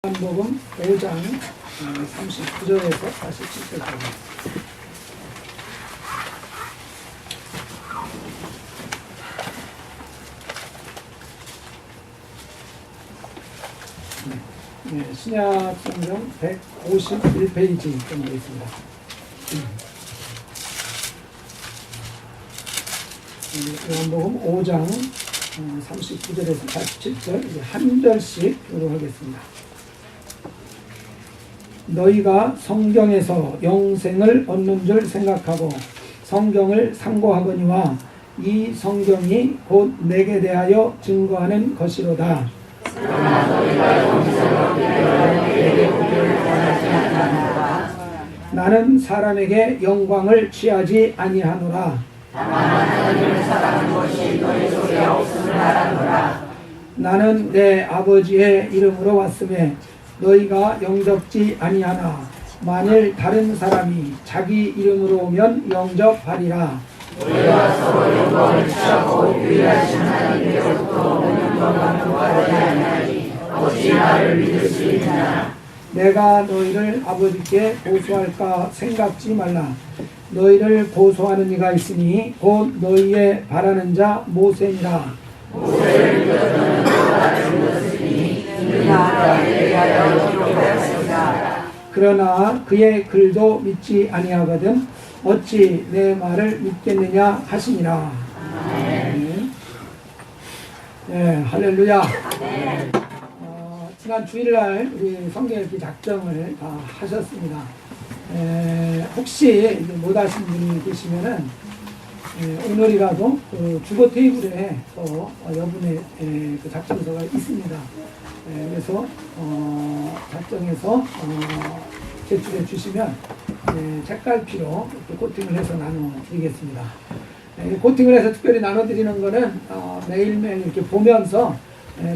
요한복음 5장 39절에서 47절까지. 신약성경 151페이지 정도 있습니다. 요한복음 5장 39절에서 47절 한 절씩 교독하겠습니다. 너희가 성경에서 영생을 얻는 줄 생각하고 성경을 상고하거니와 이 성경이 곧 내게 대하여 증거하는 것이로다. 그러나 너희가 영생을 얻기 위하여 내게 오기를 원하지 아니하노라. 나는 사람에게 영광을 취하지 아니하노라. 다만 하나님을 사랑하는 것이 너희 속에 없음을 알아노라. 나는 내 아버지의 이름으로 왔음에 너희가 영접지 아니하나 만일 다른 사람이 자기 이름으로 오면 영접하리라. 우리가 서로 영광을 취하고 유일하신 하나님께로부터 오는 영광을 구하지 아니하니 어찌 나를 믿을 수 있나. 내가 너희를 아버지께 보소할까 생각지 말라. 너희를 보소하는 이가 있으니 곧 너희의 바라는 자 모세니라. 모세를 믿었던 나를 믿었으니 그가 내게 하여 기록하였습니다. 그러나 그의 글도 믿지 아니하거든 어찌 내 말을 믿겠느냐 하시니라. 아멘. 네, 할렐루야. 아멘. 지난 주일날 우리 성경 읽기 작정을 다 하셨습니다. 혹시 못 하신 분이 계시면은 오늘이라도 그 주보 테이블에 여분의 그 작정서가 있습니다. 그래서 작정해서 제출해 주시면 책갈피로 이렇게 코팅을 해서 나눠 드리겠습니다. 코팅을 해서 특별히 나눠 드리는 거는 매일매일 이렇게 보면서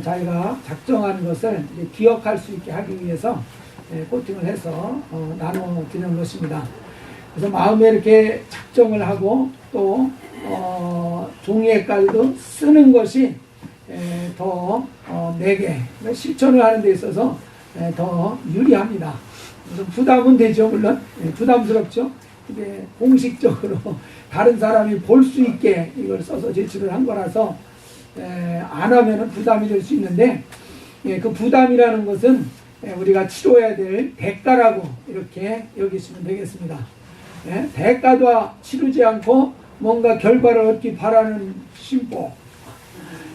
자기가 작정한 것을 이제 기억할 수 있게 하기 위해서 코팅을 해서 나눠 드리는 것입니다. 그래서 마음에 이렇게 작정을 하고 또 종이에까지도 쓰는 것이 더 내게 실천을 하는 데 있어서 더 유리합니다. 그래서 부담은 되죠. 물론 부담스럽죠. 이게 공식적으로 다른 사람이 볼 수 있게 이걸 써서 제출을 한 거라서 안 하면은 부담이 될 수 있는데 그 부담이라는 것은 우리가 치러야 될 대가라고 이렇게 여기시면 되겠습니다. 대가도 치르지 않고 뭔가 결과를 얻기 바라는 심보,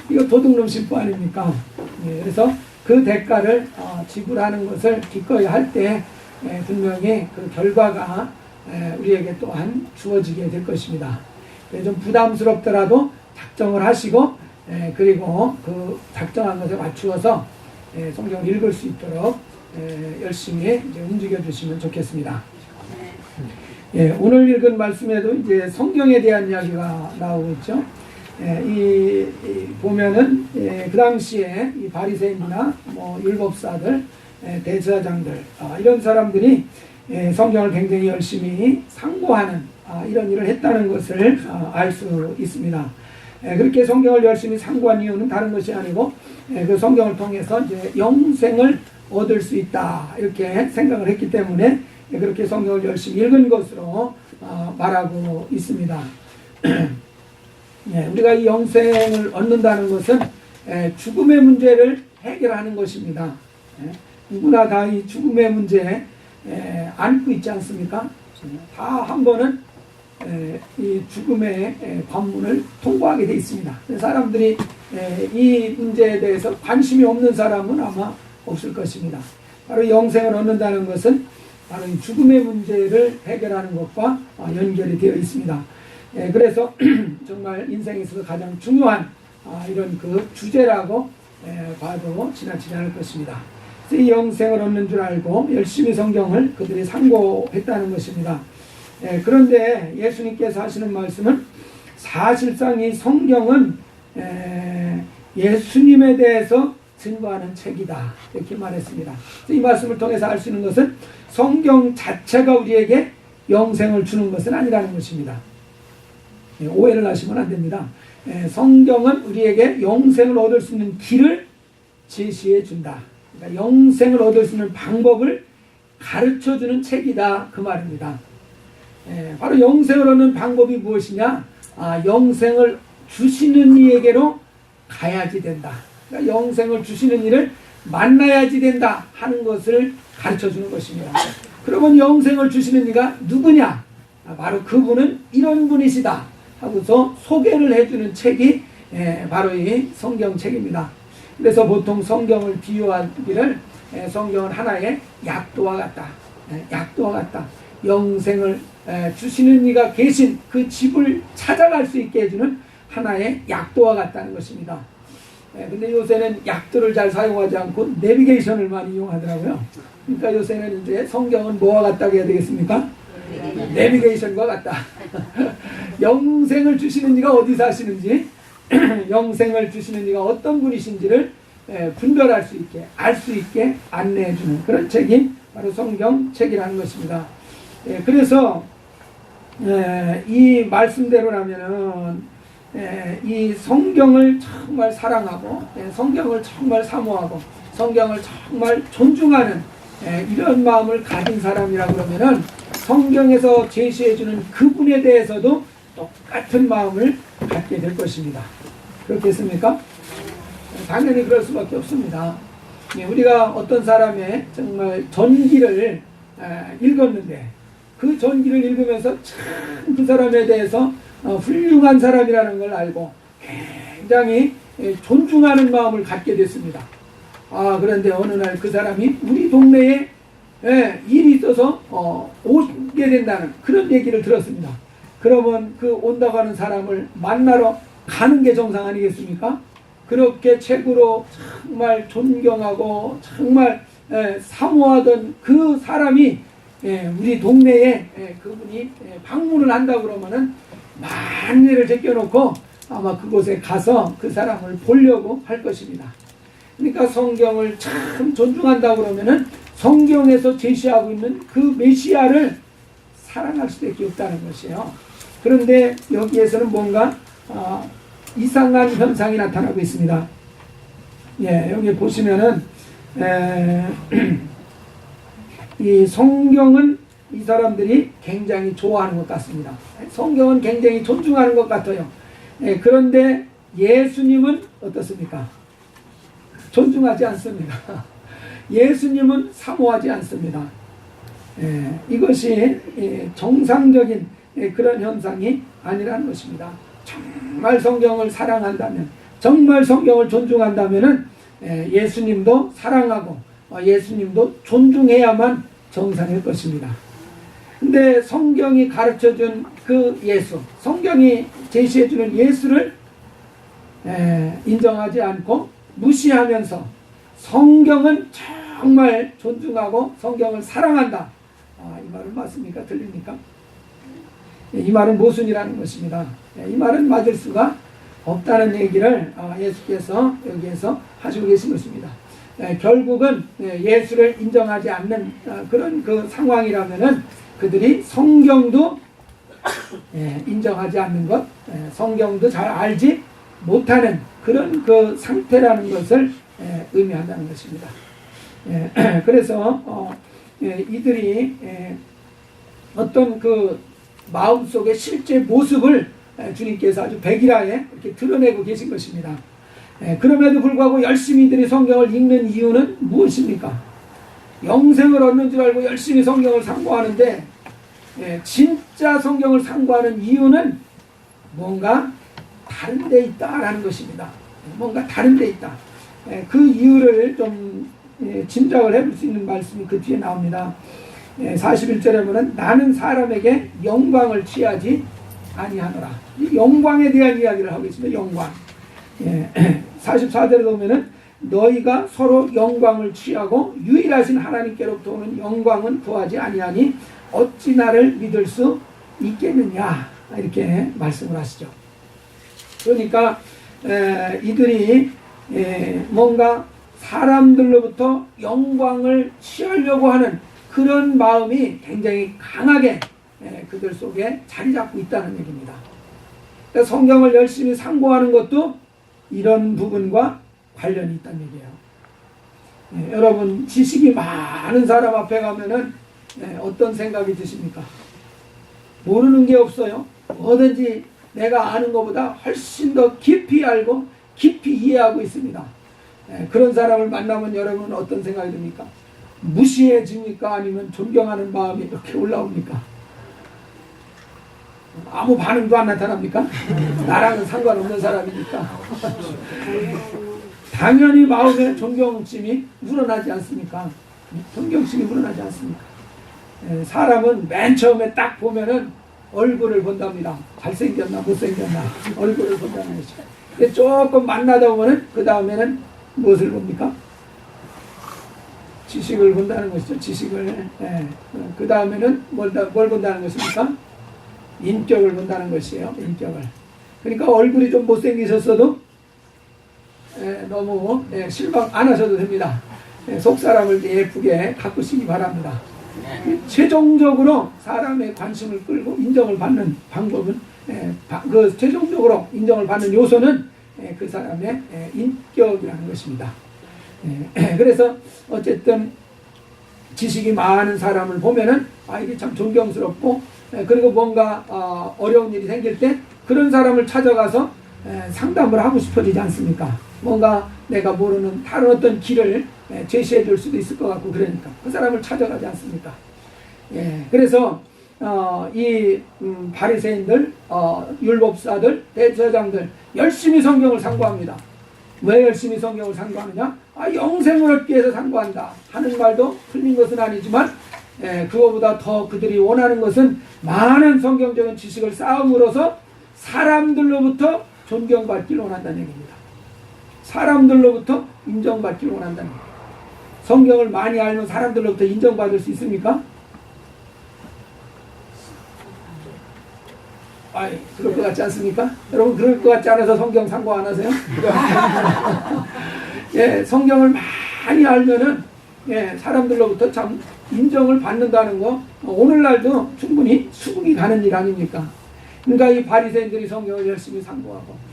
이거 도둑놈 심보 아닙니까? 그래서 그 대가를 지불하는 것을 기꺼이 할 때 분명히 그 결과가 우리에게 또한 주어지게 될 것입니다. 좀 부담스럽더라도 작정을 하시고 그리고 그 작정한 것에 맞추어서 성경을 읽을 수 있도록 열심히 이제 움직여 주시면 좋겠습니다. 오늘 읽은 말씀에도 이제 성경에 대한 이야기가 나오고 있죠. 보면은 그 당시에 이 바리새인이나 율법사들, 대제사장들 이런 사람들이 성경을 굉장히 열심히 상고하는 이런 일을 했다는 것을 알 수 있습니다. 그렇게 성경을 열심히 상고한 이유는 다른 것이 아니고 그 성경을 통해서 이제 영생을 얻을 수 있다 이렇게 생각을 했기 때문에 그렇게 성경을 열심히 읽은 것으로 말하고 있습니다. 우리가 이 영생을 얻는다는 것은 죽음의 문제를 해결하는 것입니다. 누구나 다 이 죽음의 문제에 안고 있지 않습니까? 다 한 번은 이 죽음의 관문을 통과하게 되어 있습니다. 사람들이 이 문제에 대해서 관심이 없는 사람은 아마 없을 것입니다. 바로 영생을 얻는다는 것은 바로 이 죽음의 문제를 해결하는 것과 연결이 되어 있습니다. 그래서 정말 인생에 있어서 가장 중요한 이런 그 주제라고 봐도 지나치지 않을 것입니다. 이 영생을 얻는 줄 알고 열심히 성경을 그들이 상고했다는 것입니다. 그런데 예수님께서 하시는 말씀은 사실상 이 성경은 예수님에 대해서 증거하는 책이다 이렇게 말했습니다. 이 말씀을 통해서 알 수 있는 것은 성경 자체가 우리에게 영생을 주는 것은 아니라는 것입니다. 오해를 하시면 안 됩니다. 성경은 우리에게 영생을 얻을 수 있는 길을 제시해 준다 그러니까 영생을 얻을 수 있는 방법을 가르쳐주는 책이다 그 말입니다. 바로 영생을 얻는 방법이 무엇이냐? 영생을 주시는 이에게로 가야지 된다. 그러니까 영생을 주시는 이를 만나야지 된다 하는 것을 가르쳐주는 것입니다. 그러면 영생을 주시는 이가 누구냐? 바로 그분은 이런 분이시다 하고서 소개를 해주는 책이 바로 이 성경책입니다. 그래서 보통 성경을 비유하기를 성경은 하나의 약도와 같다. 약도와 같다. 영생을 주시는 이가 계신 그 집을 찾아갈 수 있게 해주는 하나의 약도와 같다는 것입니다. 근데 요새는 약도를 잘 사용하지 않고 내비게이션을 많이 이용하더라고요. 그러니까 요새는 이제 성경은 뭐와 같다고 해야 되겠습니까? 내비게이션과 같다. 영생을 주시는 이가 어디 사시는지, 영생을 주시는 이가 어떤 분이신지를 분별할 수 있게, 알 수 있게 안내해주는 그런 책이 바로 성경책이라는 것입니다. 그래서 이 말씀대로라면은 이 성경을 정말 사랑하고 성경을 정말 사모하고 성경을 정말 존중하는 이런 마음을 가진 사람이라 그러면은 성경에서 제시해주는 그분에 대해서도 똑같은 마음을 갖게 될 것입니다. 그렇겠습니까? 당연히 그럴 수밖에 없습니다. 우리가 어떤 사람의 정말 전기를 읽었는데 그 전기를 읽으면서 참 그 사람에 대해서 훌륭한 사람이라는 걸 알고 굉장히 존중하는 마음을 갖게 됐습니다. 그런데 어느 날 그 사람이 우리 동네에 일이 있어서 오게 된다는 그런 얘기를 들었습니다. 그러면 그 온다고 하는 사람을 만나러 가는 게 정상 아니겠습니까? 그렇게 책으로 정말 존경하고 정말 사모하던 그 사람이 우리 동네에 그분이 방문을 한다 그러면은 만리를 제껴놓고 아마 그곳에 가서 그 사람을 보려고 할 것입니다. 그러니까 성경을 참 존중한다 그러면은 성경에서 제시하고 있는 그 메시아를 사랑할 수밖에 없다는 것이에요. 그런데 여기에서는 뭔가 이상한 현상이 나타나고 있습니다. 여기 보시면은 이 성경은 이 사람들이 굉장히 좋아하는 것 같습니다. 성경은 굉장히 존중하는 것 같아요. 그런데 예수님은 어떻습니까? 존중하지 않습니다. 예수님은 사모하지 않습니다. 이것이 정상적인 그런 현상이 아니라는 것입니다. 정말 성경을 사랑한다면, 정말 성경을 존중한다면 예수님도 사랑하고 예수님도 존중해야만 정상일 것입니다. 근데 성경이 가르쳐준 그 예수, 성경이 제시해주는 예수를 인정하지 않고 무시하면서 성경은 정말 존중하고 성경을 사랑한다. 이 말은 맞습니까? 들립니까? 이 말은 모순이라는 것입니다. 이 말은 맞을 수가 없다는 얘기를 예수께서 여기에서 하시고 계신 것입니다. 결국은 예수를 인정하지 않는 그런 그 상황이라면은 그들이 성경도 인정하지 않는 것, 성경도 잘 알지 못하는 그런 그 상태라는 것을 의미한다는 것입니다. 그래서 이들이 어떤 그 마음속의 실제 모습을 주님께서 아주 백일하에 이렇게 드러내고 계신 것입니다. 그럼에도 불구하고 열심히 이들이 성경을 읽는 이유는 무엇입니까? 영생을 얻는 줄 알고 열심히 성경을 상고하는데 진짜 성경을 상고하는 이유는 뭔가 다른 데 있다라는 것입니다. 뭔가 다른 데 있다. 그 이유를 좀 짐작을 해볼 수 있는 말씀이 그 뒤에 나옵니다. 41절에 보면 나는 사람에게 영광을 취하지 아니하노라. 이 영광에 대한 이야기를 하고 있습니다. 영광. 44절에 보면은 너희가 서로 영광을 취하고 유일하신 하나님께로부터 오는 영광은 구하지 아니하니 어찌 나를 믿을 수 있겠느냐 이렇게 말씀을 하시죠. 그러니까 이들이 뭔가 사람들로부터 영광을 취하려고 하는 그런 마음이 굉장히 강하게 그들 속에 자리 잡고 있다는 얘기입니다. 그러니까 성경을 열심히 상고하는 것도 이런 부분과 관련이 있다는 얘기예요. 여러분 지식이 많은 사람 앞에 가면은 어떤 생각이 드십니까? 모르는 게 없어요. 뭐든지 내가 아는 것보다 훨씬 더 깊이 알고 깊이 이해하고 있습니다. 그런 사람을 만나면 여러분은 어떤 생각이 듭니까? 무시해집니까? 아니면 존경하는 마음이 이렇게 올라옵니까? 아무 반응도 안 나타납니까? 나랑은 상관없는 사람이니까. 당연히 마음에 존경심이 우러나지 않습니까? 존경심이 우러나지 않습니까? 사람은 맨 처음에 딱 보면은 얼굴을 본답니다. 잘생겼나 못생겼나 얼굴을 본다는 것이죠. 조금 만나다 보면은 그 다음에는 무엇을 봅니까? 지식을 본다는 것이죠. 지식을. 그 다음에는 뭘 본다는 것입니까? 인격을 본다는 것이에요. 인격을. 그러니까 얼굴이 좀 못생기셨어도 너무 실망 안 하셔도 됩니다. 속사람을 예쁘게 가꾸시기 바랍니다. 최종적으로 사람의 관심을 끌고 인정을 받는 방법은 그 최종적으로 인정을 받는 요소는 그 사람의 인격이라는 것입니다. 그래서 어쨌든 지식이 많은 사람을 보면은 이게 참 존경스럽고 그리고 뭔가 어려운 일이 생길 때 그런 사람을 찾아가서 상담을 하고 싶어지지 않습니까? 뭔가 내가 모르는 다른 어떤 길을 제시해 줄 수도 있을 것 같고 그러니까 그 사람을 찾아가지 않습니까? 그래서 이 바리새인들, 율법사들, 대제사장들 열심히 성경을 상고합니다. 왜 열심히 성경을 상고하느냐? 영생을 얻기 위해서 상고한다 하는 말도 틀린 것은 아니지만 그거보다 더 그들이 원하는 것은 많은 성경적인 지식을 쌓음으로써 사람들로부터 존경받기를 원한다는 얘기입니다. 사람들로부터 인정받기를 원한다는 얘기입니다. 성경을 많이 알면 사람들로부터 인정받을 수 있습니까? 그럴 것 같지 않습니까? 여러분 그럴 것 같지 않아서 성경 상고 안 하세요? 성경을 많이 알면은 사람들로부터 참 인정을 받는다는 거 오늘날도 충분히 수긍이 가는 일 아닙니까? 그러니까 이 바리새인들이 성경을 열심히 상고하고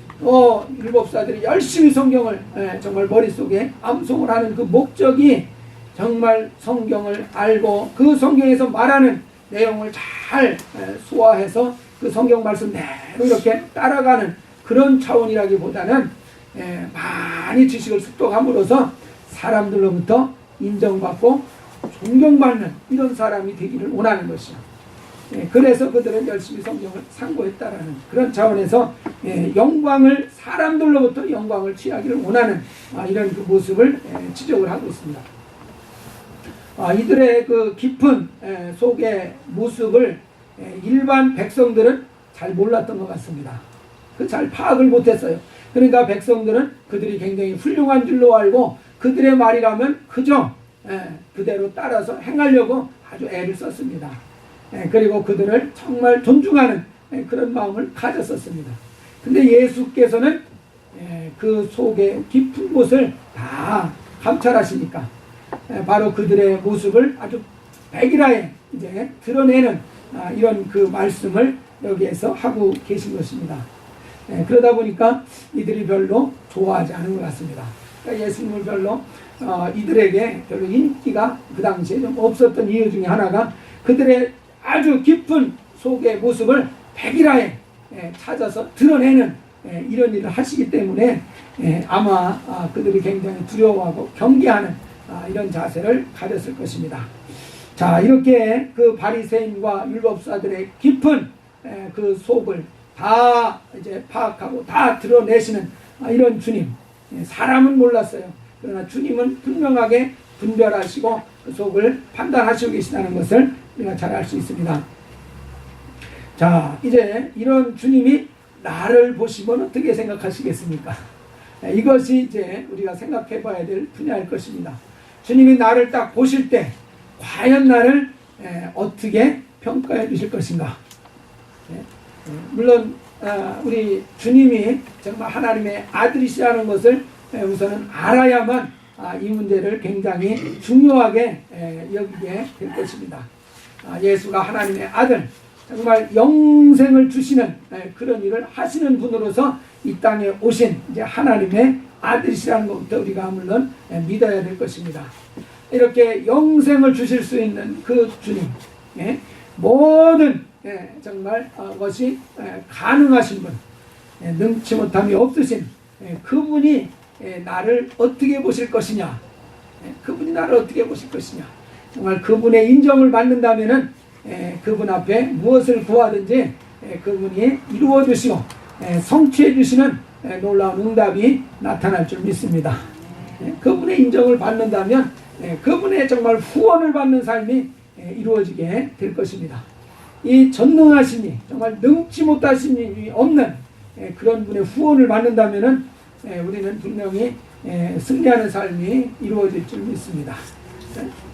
율법사들이 열심히 성경을 정말 머릿속에 암송을 하는 그 목적이 정말 성경을 알고 그 성경에서 말하는 내용을 잘 소화해서 그 성경 말씀 대로 이렇게 따라가는 그런 차원이라기보다는 많이 지식을 습득함으로써 사람들로부터 인정받고 존경받는 이런 사람이 되기를 원하는 것이죠. 그래서 그들은 열심히 성경을 상고했다라는 그런 차원에서 영광을 사람들로부터 영광을 취하기를 원하는 이런 그 모습을 지적을 하고 있습니다. 이들의 그 깊은 속의 모습을 일반 백성들은 잘 몰랐던 것 같습니다. 잘 파악을 못했어요. 그러니까 백성들은 그들이 굉장히 훌륭한 줄로 알고 그들의 말이라면 그저 그대로 따라서 행하려고 아주 애를 썼습니다. 그리고 그들을 정말 존중하는 그런 마음을 가졌었습니다. 근데 예수께서는 그 속의 깊은 곳을 다 감찰하시니까 바로 그들의 모습을 아주 백일하에 이제 드러내는 이런 그 말씀을 여기에서 하고 계신 것입니다. 그러다 보니까 이들이 별로 좋아하지 않은 것 같습니다. 그러니까 예수님을 별로 이들에게 별로 인기가 그 당시에 좀 없었던 이유 중에 하나가 그들의 아주 깊은 속의 모습을 백일하에 찾아서 드러내는 이런 일을 하시기 때문에 아마 그들이 굉장히 두려워하고 경계하는 이런 자세를 가졌을 것입니다. 자, 이렇게 그 바리새인과 율법사들의 깊은 그 속을 다 이제 파악하고 다 드러내시는 이런 주님. 사람은 몰랐어요. 그러나 주님은 분명하게 분별하시고 그 속을 판단하시고 계시다는 것을 우리가 잘 알 수 있습니다. 자, 이제 이런 주님이 나를 보시면 어떻게 생각하시겠습니까? 이것이 이제 우리가 생각해 봐야 될 분야일 것입니다. 주님이 나를 딱 보실 때 과연 나를 어떻게 평가해 주실 것인가? 물론 우리 주님이 정말 하나님의 아들이시라는 것을 우선은 알아야만 이 문제를 굉장히 중요하게 여기게 될 것입니다. 예수가 하나님의 아들, 정말 영생을 주시는 그런 일을 하시는 분으로서 이 땅에 오신 이제 하나님의 아들이시라는 것부터 우리가 물론 믿어야 될 것입니다. 이렇게 영생을 주실 수 있는 그 주님, 모든 정말 것이 가능하신 분, 능치 못함이 없으신 그분이 나를 어떻게 보실 것이냐, 그분이 나를 어떻게 보실 것이냐, 정말 그분의 인정을 받는다면은 그분 앞에 무엇을 구하든지 그분이 이루어 주시고 성취해 주시는 놀라운 응답이 나타날 줄 믿습니다. 그분의 인정을 받는다면 그분의 정말 후원을 받는 삶이 이루어지게 될 것입니다. 이 전능하신 이, 정말 능치 못하신 이 없는 그런 분의 후원을 받는다면은 우리는 분명히 승리하는 삶이 이루어질 줄 믿습니다.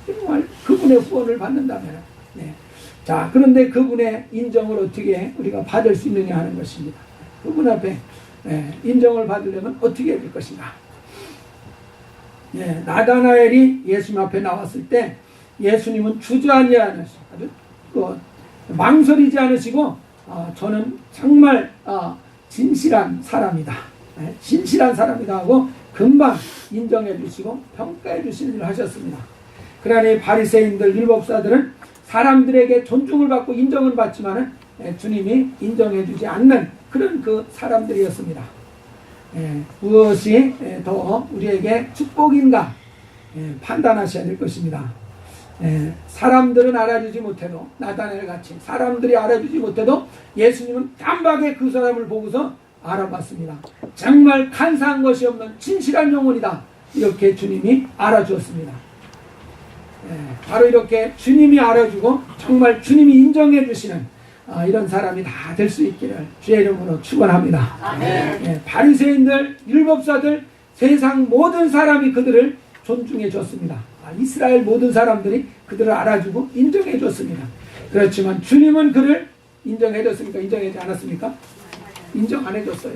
정말 그분의 후원을 받는다면, 자, 그런데 그분의 인정을 어떻게 우리가 받을 수 있느냐 하는 것입니다. 그분 앞에 인정을 받으려면 어떻게 될 것인가? 나다나엘이 예수님 앞에 나왔을 때 예수님은 주저하지 않으시고 망설이지 않으시고 저는 정말 진실한 사람이다. 진실한 사람이다 하고 금방 인정해 주시고 평가해 주시는 일을 하셨습니다. 그러니 바리새인들, 율법사들은 사람들에게 존중을 받고 인정을 받지만은 주님이 인정해 주지 않는 그런 그 사람들이었습니다. 무엇이 더 우리에게 축복인가 판단하셔야 될 것입니다. 사람들은 알아주지 못해도, 나다나엘 같이 사람들이 알아주지 못해도 예수님은 단박에 그 사람을 보고서 알아봤습니다. 정말 간사한 것이 없는 진실한 영혼이다, 이렇게 주님이 알아주었습니다. 바로 이렇게 주님이 알아주고 정말 주님이 인정해 주시는 이런 사람이 다 될 수 있기를 주의 이름으로 축원합니다. 바리새인들, 율법사들, 세상 모든 사람이 그들을 존중해 줬습니다. 이스라엘 모든 사람들이 그들을 알아주고 인정해 줬습니다. 그렇지만 주님은 그를 인정해 줬습니까? 인정하지 않았습니까? 인정 안 해줬어요.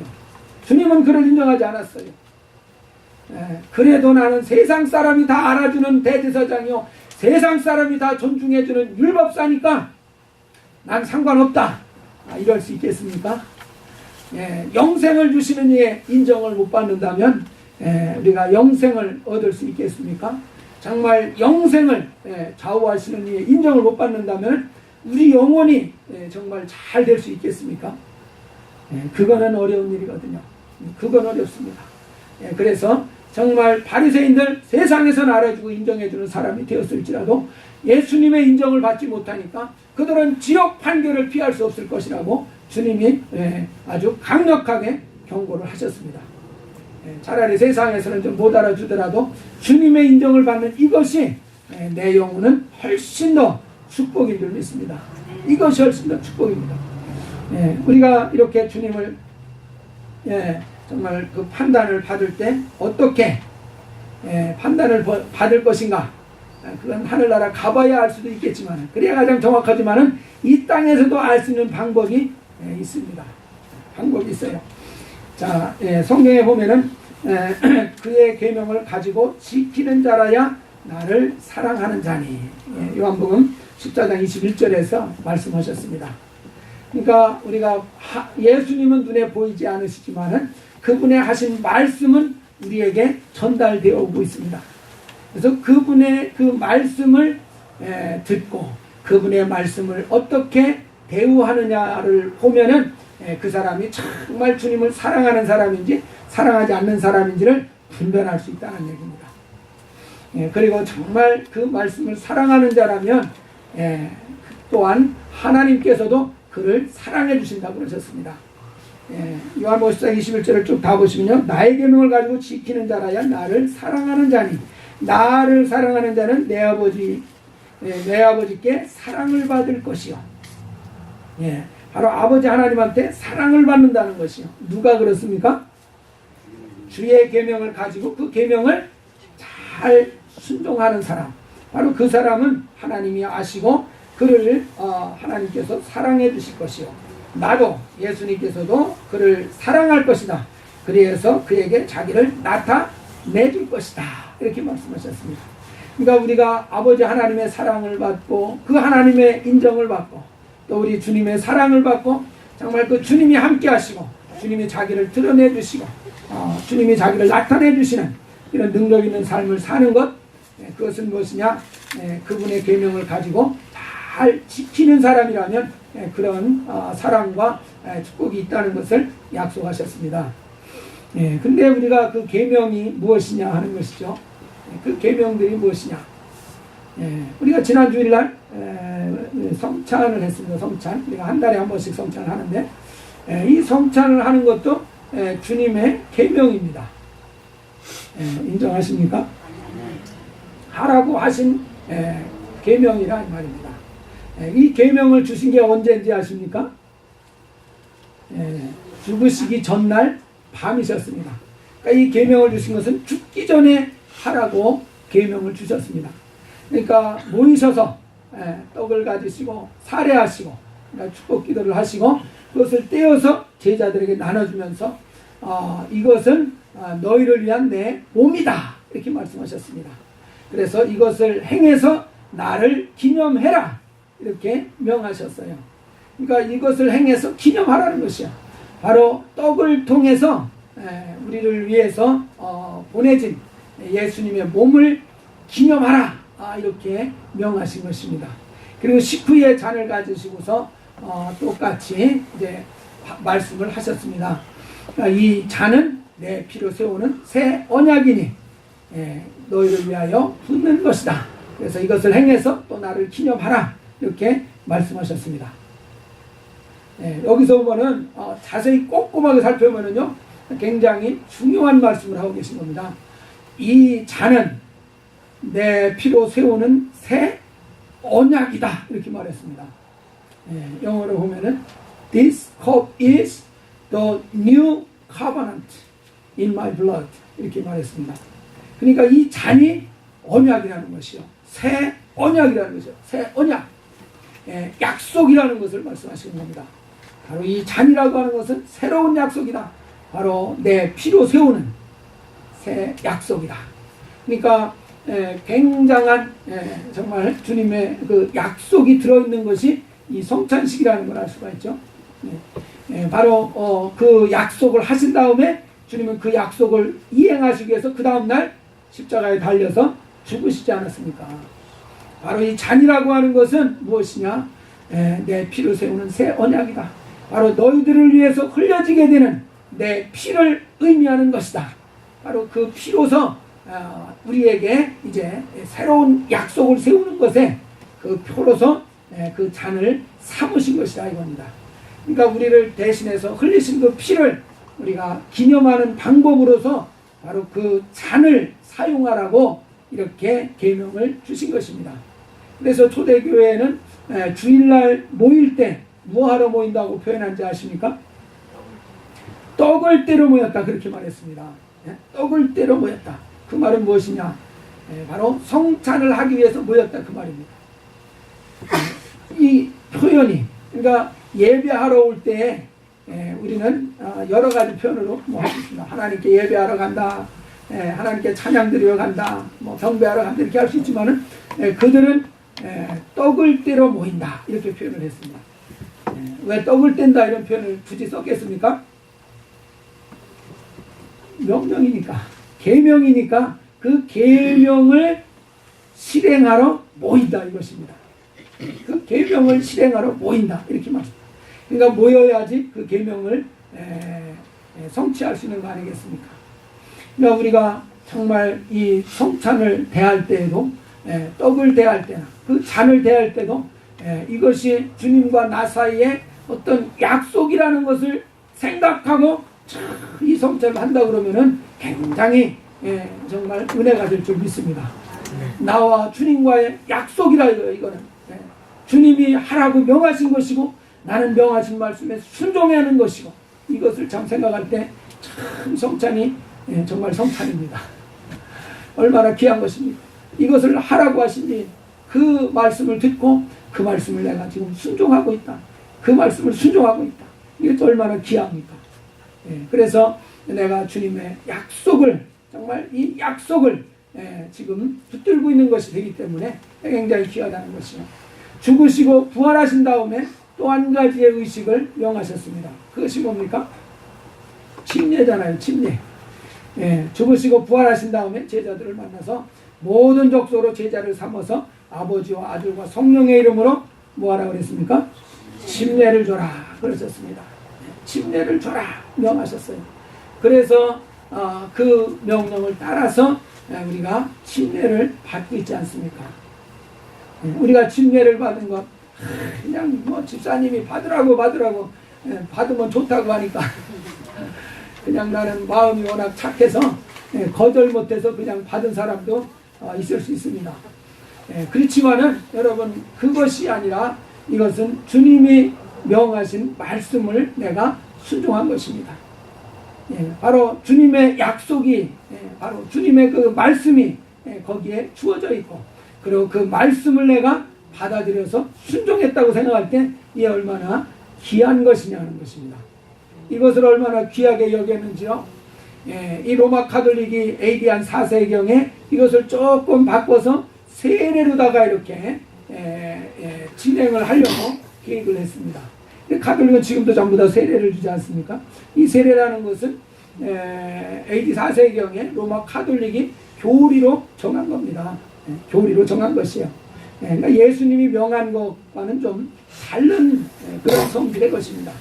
주님은 그를 인정하지 않았어요. 그래도 나는 세상 사람이 다 알아주는 대제사장이요, 세상 사람이 다 존중해주는 율법사니까 난 상관없다, 이럴 수 있겠습니까? 영생을 주시는 이의 인정을 못 받는다면 우리가 영생을 얻을 수 있겠습니까? 정말 영생을 좌우하시는 이의 인정을 못 받는다면 우리 영혼이 정말 잘 될 수 있겠습니까? 그거는 어려운 일이거든요. 그건 어렵습니다. 그래서 정말 바리새인들, 세상에서는 알아주고 인정해주는 사람이 되었을지라도 예수님의 인정을 받지 못하니까 그들은 지옥 판결을 피할 수 없을 것이라고 주님이 아주 강력하게 경고를 하셨습니다. 차라리 세상에서는 좀 못 알아주더라도 주님의 인정을 받는 이것이 내 영혼은 훨씬 더 축복인 줄 믿습니다. 이것이 훨씬 더 축복입니다. 우리가 이렇게 주님을 정말 그 판단을 받을 때 어떻게 판단을 받을 것인가, 그건 하늘나라 가봐야 알 수도 있겠지만, 그래야 가장 정확하지만은 이 땅에서도 알 수 있는 방법이 있습니다. 방법이 있어요. 자, 성경에 보면은 그의 계명을 가지고 지키는 자라야 나를 사랑하는 자니, 요한복음 14장 21절에서 말씀하셨습니다. 그러니까 우리가 예수님은 눈에 보이지 않으시지만은 그분의 하신 말씀은 우리에게 전달되어 오고 있습니다. 그래서 그분의 그 말씀을 듣고 그분의 말씀을 어떻게 대우하느냐를 보면은 그 사람이 정말 주님을 사랑하는 사람인지 사랑하지 않는 사람인지를 분별할 수 있다는 얘기입니다. 그리고 정말 그 말씀을 사랑하는 자라면 또한 하나님께서도 그를 사랑해 주신다고 그러셨습니다. 요한복음 14장 21절을 쭉 다 보시면요, 나의 계명을 가지고 지키는 자라야 나를 사랑하는 자니, 나를 사랑하는 자는 내 아버지께 사랑을 받을 것이요. 바로 아버지 하나님한테 사랑을 받는다는 것이요. 누가 그렇습니까? 주의 계명을 가지고 그 계명을 잘 순종하는 사람, 바로 그 사람은 하나님이 아시고 그를 하나님께서 사랑해 주실 것이요, 나도 예수님께서도 그를 사랑할 것이다. 그래서 그에게 자기를 나타내 줄 것이다, 이렇게 말씀하셨습니다. 그러니까 우리가 아버지 하나님의 사랑을 받고 그 하나님의 인정을 받고 또 우리 주님의 사랑을 받고 정말 그 주님이 함께 하시고 주님이 자기를 드러내 주시고 주님이 자기를 나타내 주시는 이런 능력 있는 삶을 사는 것, 그것은 무엇이냐? 그분의 계명을 가지고 잘 지키는 사람이라면 그런 사랑과 축복이 있다는 것을 약속하셨습니다. 근데 우리가 그 계명이 무엇이냐 하는 것이죠. 그 계명들이 무엇이냐? 우리가 지난 주일날 성찬을 했습니다. 성찬. 우리가 한 달에 한 번씩 성찬을 하는데 이 성찬을 하는 것도 주님의 계명입니다. 인정하십니까? 하라고 하신 계명이라 이 말입니다. 이 계명을 주신 게 언제인지 아십니까? 죽으시기 전날 밤이셨습니다. 그러니까 이 계명을 주신 것은 죽기 전에 하라고 계명을 주셨습니다. 그러니까 모이셔서 떡을 가지시고 살해하시고 그러니까 축복 기도를 하시고 그것을 떼어서 제자들에게 나눠주면서 이것은 너희를 위한 내 몸이다 이렇게 말씀하셨습니다. 그래서 이것을 행해서 나를 기념해라 이렇게 명하셨어요. 그러니까 이것을 행해서 기념하라는 것이요. 바로 떡을 통해서 우리를 위해서 보내진 예수님의 몸을 기념하라 이렇게 명하신 것입니다. 그리고 식후에 잔을 가지시고서 똑같이 이제 말씀을 하셨습니다. 그러니까 이 잔은 내 피로 세우는 새 언약이니 너희를 위하여 붓는 것이다. 그래서 이것을 행해서 또 나를 기념하라 이렇게 말씀하셨습니다. 여기서 보면은 자세히 꼼꼼하게 살펴보면요 굉장히 중요한 말씀을 하고 계신 겁니다. 이 잔은 내 피로 세우는 새 언약이다 이렇게 말했습니다. 영어로 보면은 This cup is the new covenant in my blood 이렇게 말했습니다. 그러니까 이 잔이 언약이라는 것이요. 새 언약이라는 것이요. 새 언약. 약속이라는 것을 말씀하시는 겁니다. 바로 이 잔이라고 하는 것은 새로운 약속이다. 바로 내 피로 세우는 새 약속이다. 그러니까 굉장한 정말 주님의 그 약속이 들어있는 것이 이 성찬식이라는 걸 알 수가 있죠. 바로 그 약속을 하신 다음에 주님은 그 약속을 이행하시기 위해서 그 다음날 십자가에 달려서 죽으시지 않았습니까? 바로 이 잔이라고 하는 것은 무엇이냐? 내 피로 세우는 새 언약이다. 바로 너희들을 위해서 흘려지게 되는 내 피를 의미하는 것이다. 바로 그 피로서 우리에게 이제 새로운 약속을 세우는 것에 그 표로서 그 잔을 삼으신 것이다 이겁니다. 그러니까 우리를 대신해서 흘리신 그 피를 우리가 기념하는 방법으로서 바로 그 잔을 사용하라고 이렇게 계명을 주신 것입니다. 그래서 초대교회에는 주일날 모일 때 뭐하러 모인다고 표현한지 아십니까? 떡을 떼러 모였다 그렇게 말했습니다. 떡을 떼러 모였다. 그 말은 무엇이냐? 바로 성찬을 하기 위해서 모였다 그 말입니다. 이 표현이 그러니까 예배하러 올 때 우리는 여러 가지 표현으로 하겠습니다. 하나님께 예배하러 간다. 하나님께 찬양 드리러 간다. 경배하러 간다. 이렇게 할 수 있지만은 그들은 떡을 떼러 모인다. 이렇게 표현을 했습니다. 왜 떡을 뗀다 이런 표현을 굳이 썼겠습니까? 명령이니까. 계명이니까 그 계명을 실행하러 모인다 이것입니다. 그 계명을 실행하러 모인다 이렇게 말합니다. 그러니까 모여야지 그 계명을 성취할 수 있는 거 아니겠습니까? 그러니까 우리가 정말 이 성찬을 대할 때에도 떡을 대할 때나 그 잔을 대할 때도 이것이 주님과 나 사이에 어떤 약속이라는 것을 생각하고 이 성찬을 한다 그러면은 굉장히 정말 은혜가 될 줄 믿습니다. 나와 주님과의 약속이라 이거는 주님이 하라고 명하신 것이고 나는 명하신 말씀에 순종해야 하는 것이고 이것을 참 생각할 때 참 성찬이 정말 성찬입니다. 얼마나 귀한 것입니까? 이것을 하라고 하시니 그 말씀을 듣고 그 말씀을 내가 지금 순종하고 있다. 그 말씀을 순종하고 있다. 이게 얼마나 귀합니까? 그래서 내가 주님의 약속을 정말 이 약속을 지금 붙들고 있는 것이 되기 때문에 굉장히 귀하다는 것이요. 죽으시고 부활하신 다음에 또 한 가지의 의식을 명하셨습니다. 그것이 뭡니까? 침례잖아요. 침례. 죽으시고 부활하신 다음에 제자들을 만나서 모든 족속으로 제자를 삼아서 아버지와 아들과 성령의 이름으로 뭐하라 그랬습니까? 침례를 줘라 그러셨습니다. 침례를 줘라 명하셨어요. 그래서 그 명령을 따라서 우리가 침례를 받고 있지 않습니까? 우리가 침례를 받은 것 그냥 뭐 집사님이 받으라고 받으면 좋다고 하니까 그냥 나는 마음이 워낙 착해서 거절 못해서 그냥 받은 사람도 있을 수 있습니다. 그렇지만은 여러분 그것이 아니라 이것은 주님이 명하신 말씀을 내가 순종한 것입니다. 바로 주님의 약속이 바로 주님의 그 말씀이 거기에 주어져 있고 그리고 그 말씀을 내가 받아들여서 순종했다고 생각할 때 이게 얼마나 귀한 것이냐는 것입니다. 이것을 얼마나 귀하게 여겼는지요. 이 로마 카톨릭이 AD 한 4세경에 이것을 조금 바꿔서 세례로다가 이렇게 진행을 하려고 계획을 했습니다. 카톨릭은 지금도 전부 다 세례를 주지 않습니까? 이 세례라는 것은 AD 4세경에 로마 카톨릭이 교리로 정한 겁니다. 교리로 정한 것이요. 그러니까 예수님이 명한 것과는 좀 다른 그런 성질의 것입니다.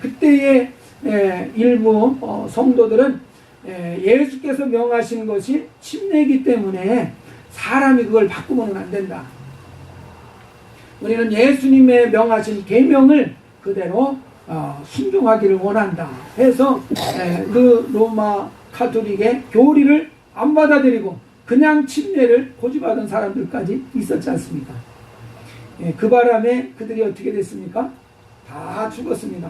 그때의 일부 성도들은 예수께서 명하신 것이 침례이기 때문에 사람이 그걸 바꾸면 안 된다. 우리는 예수님의 명하신 계명을 그대로 순종하기를 원한다 해서 그 로마 카톨릭의 교리를 안 받아들이고 그냥 침례를 고집하던 사람들까지 있었지 않습니까? 그 바람에 그들이 어떻게 됐습니까? 다 죽었습니다.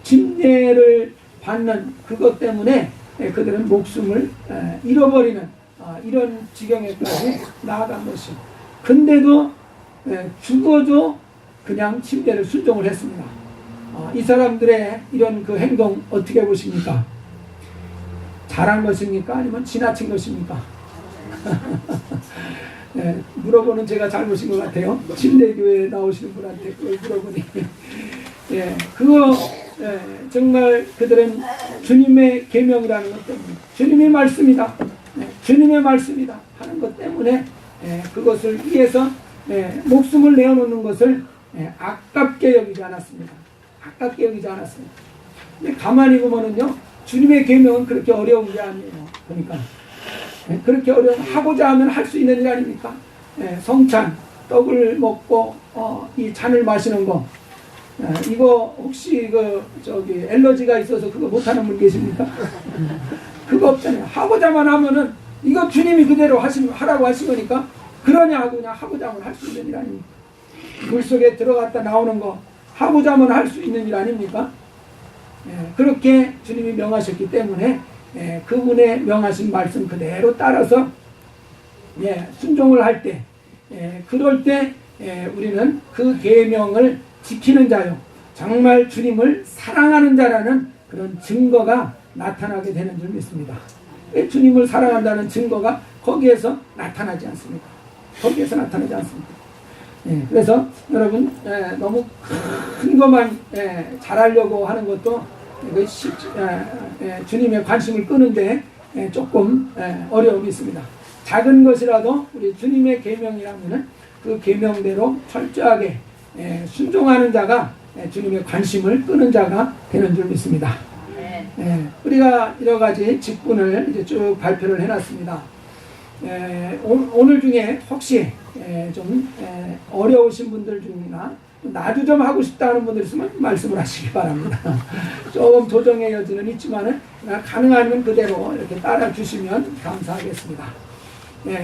침례를 받는 그것 때문에 그들은 목숨을 잃어버리는 이런 지경에까지 나아간 것이요. 근데도 죽어도 그냥 침례를 순종을 했습니다. 이 사람들의 이런 그 행동 어떻게 보십니까? 잘한 것입니까? 아니면 지나친 것입니까? 물어보는 제가 잘못인 것 같아요. 침례교회에 나오시는 분한테 그걸 물어보니 그거 정말 그들은 주님의 계명이라는 것 때문에 주님의 말씀이다. 주님의 말씀이다 하는 것 때문에 그것을 위해서 목숨을 내어놓는 것을 아깝게 여기지 않았습니다. 아깝게 여기지 않았습니다. 근데 가만히 보면은요, 주님의 계명은 그렇게 어려운 게 아니에요. 그러니까 그렇게 어려운 하고자 하면 할 수 있는 일 아닙니까? 성찬, 떡을 먹고 이 잔을 마시는 거, 이거 혹시 엘러지가 있어서 그거 못하는 분 계십니까? 그거 없잖아요. 하고자만 하면은 이거 주님이 그대로 하라고 하신 거니까 그러냐 하고 그냥 하고자 하면 할 수 있는 일 아닙니까? 물 속에 들어갔다 나오는 거 하고자 하면 할 수 있는 일 아닙니까? 그렇게 주님이 명하셨기 때문에 그분의 명하신 말씀 그대로 따라서 순종을 할 때 그럴 때 우리는 그 계명을 지키는 자요 정말 주님을 사랑하는 자라는 그런 증거가 나타나게 되는 줄 믿습니다. 주님을 사랑한다는 증거가 거기에서 나타나지 않습니다. 거기에서 나타나지 않습니다. 그래서 여러분 너무 큰 것만 잘하려고 하는 것도 주님의 관심을 끄는데 조금 어려움이 있습니다. 작은 것이라도 우리 주님의 계명이라면은 그 계명대로 철저하게 순종하는 자가 주님의 관심을 끄는 자가 되는 줄 믿습니다. 우리가 여러 가지 직분을 이제 쭉 발표를 해놨습니다. 오늘 중에 혹시 좀 어려우신 분들 중이나 나도 좀 하고 싶다는 분들 있으면 말씀을 하시기 바랍니다. 조금 조정의 여지는 있지만은 가능하면 그대로 이렇게 따라 주시면 감사하겠습니다.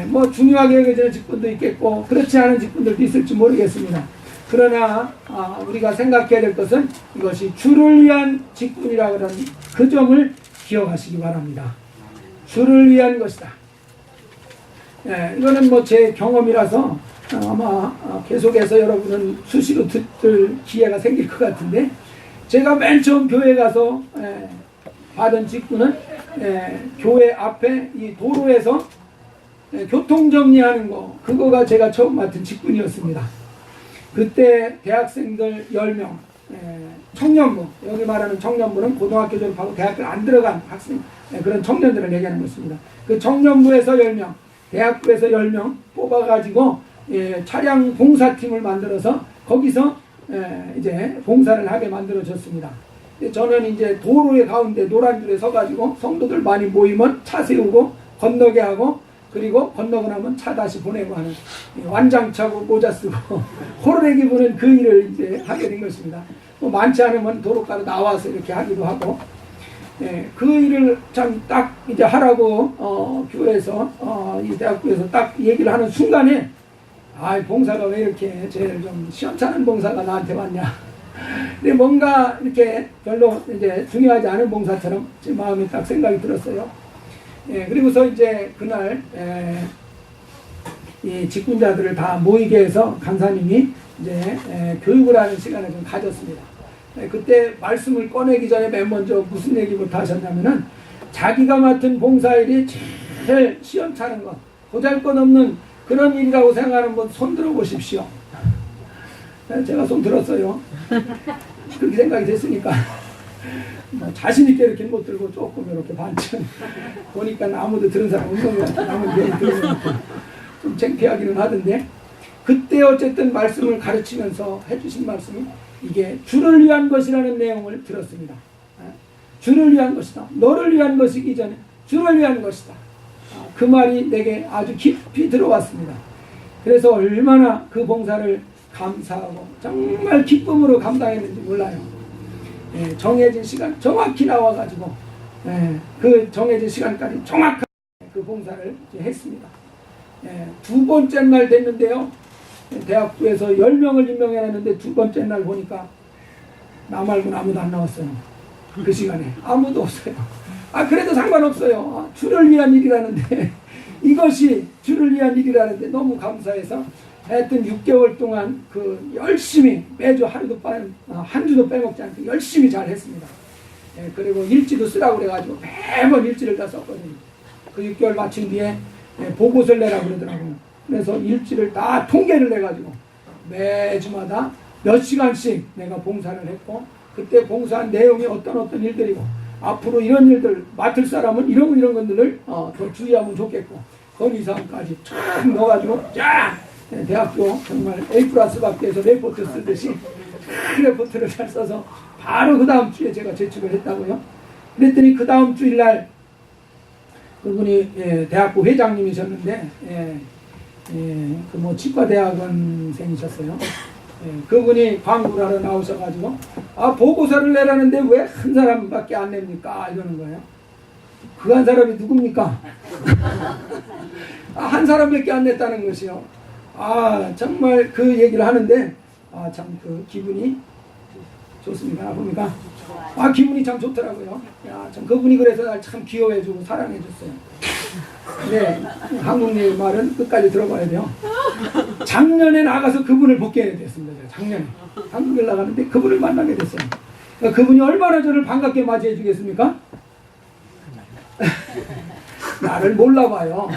뭐 중요하게 여겨지는 직분도 있겠고 그렇지 않은 직분들도 있을지 모르겠습니다. 그러나 우리가 생각해야 될 것은 이것이 주를 위한 직분이라고 하는 그 점을 기억하시기 바랍니다. 주를 위한 것이다. 이거는 뭐 제 경험이라서 아마 계속해서 여러분은 수시로 듣을 기회가 생길 것 같은데 제가 맨 처음 교회 가서 받은 직분은 교회 앞에 이 도로에서 교통정리하는 거 그거가 제가 처음 맡은 직분이었습니다. 그때 대학생들 10명 청년부, 여기 말하는 청년부는 고등학교 졸업하고 대학교를 안 들어간 학생, 그런 청년들을 얘기하는 것입니다. 그 청년부에서 10명, 대학부에서 10명 뽑아가지고 차량 봉사팀을 만들어서 거기서 이제 봉사를 하게 만들어졌습니다. 저는 이제 도로의 가운데 노란 줄에 서가지고 성도들 많이 모이면 차 세우고 건너게 하고, 그리고 건너고 나면 차 다시 보내고 하는, 완장차고 모자 쓰고 호루라기 부는 그 일을 이제 하게 된 것입니다. 뭐 많지 않으면 도로가로 나와서 이렇게 하기도 하고, 그 일을 참 딱 이제 하라고 교회에서 이 대학교에서 딱 얘기를 하는 순간에, 봉사가 왜 이렇게 제일 좀 시원찮은 봉사가 나한테 왔냐. 근데 뭔가 이렇게 별로 이제 중요하지 않은 봉사처럼 제 마음이 딱 생각이 들었어요. 그리고서 이제 그날 이 직분자들을 다 모이게 해서 간사님이 이제 교육을 하는 시간을 좀 가졌습니다. 그때 말씀을 꺼내기 전에 맨 먼저 무슨 얘기부터 하셨냐면은, 자기가 맡은 봉사일이 제일 시원찮은 것, 보잘것없는 그런 일이라고 생각하는 분 손 들어 보십시오. 제가 손 들었어요. 그렇게 생각이 됐으니까 자신 있게 이렇게 못 들고 조금 이렇게 반쯤 보니까 아무도 들은 사람 운동이 남은 게 들으니까 좀 창피하기는 하던데, 그때 어쨌든 말씀을 가르치면서 해주신 말씀이 이게 주를 위한 것이라는 내용을 들었습니다. 주를 위한 것이다. 너를 위한 것이기 전에 주를 위한 것이다. 그 말이 내게 아주 깊이 들어왔습니다. 그래서 얼마나 그 봉사를 감사하고 정말 기쁨으로 감당했는지 몰라요. 정해진 시간 정확히 나와가지고 그 정해진 시간까지 정확하게 그 봉사를 했습니다. 두 번째 날 됐는데요, 대학부에서 10명을 임명해놨는데 두 번째 날 보니까 나 말고는 아무도 안 나왔어요. 그 시간에 아무도 없어요. 그래도 상관없어요. 주를 위한 일이라는데, 이것이 주를 위한 일이라는데 너무 감사해서 하여튼 6개월 동안 그 열심히 매주 하루도 한 주도 빼먹지 않고 열심히 잘 했습니다. 그리고 일지도 쓰라고 그래가지고 매번 일지를 다 썼거든요. 그 6개월 마친 뒤에 보고서를 내라고 그러더라고요. 그래서 일지를 다 통계를 내가지고 매주마다 몇 시간씩 내가 봉사를 했고, 그때 봉사한 내용이 어떤 일들이고, 앞으로 이런 일들 맡을 사람은 이런 것들을 더 주의하면 좋겠고, 건의사항까지 쫙 넣어가지고 쫙 대학교 정말 A+밖에서 레포트 쓰듯이 레포트를 잘 써서 바로 그 다음 주에 제가 제출을 했다고요. 그랬더니 그 다음 주일날 그분이 대학부 회장님이셨는데, 그 뭐 치과대학원생이셨어요. 그분이 광고를 하러 나오셔가지고, 보고서를 내라는데 왜 한 사람밖에 안 냅니까? 이러는 거예요. 그 한 사람이 누굽니까? 한 사람밖에 안 냈다는 것이요. 정말 그 얘기를 하는데, 참 그 기분이 좋습니까? 나쁩니까? 기분이 참 좋더라고요. 참 그분이 그래서 날 참 귀여워해주고 사랑해줬어요. 네, 한국의 말은 끝까지 들어봐야 돼요. 작년에 나가서 그분을 복귀하게 됐습니다. 제가 작년에 한국에 나가는데 그분을 만나게 됐어요. 그러니까 그분이 얼마나 저를 반갑게 맞이해 주겠습니까? 나를 몰라봐요.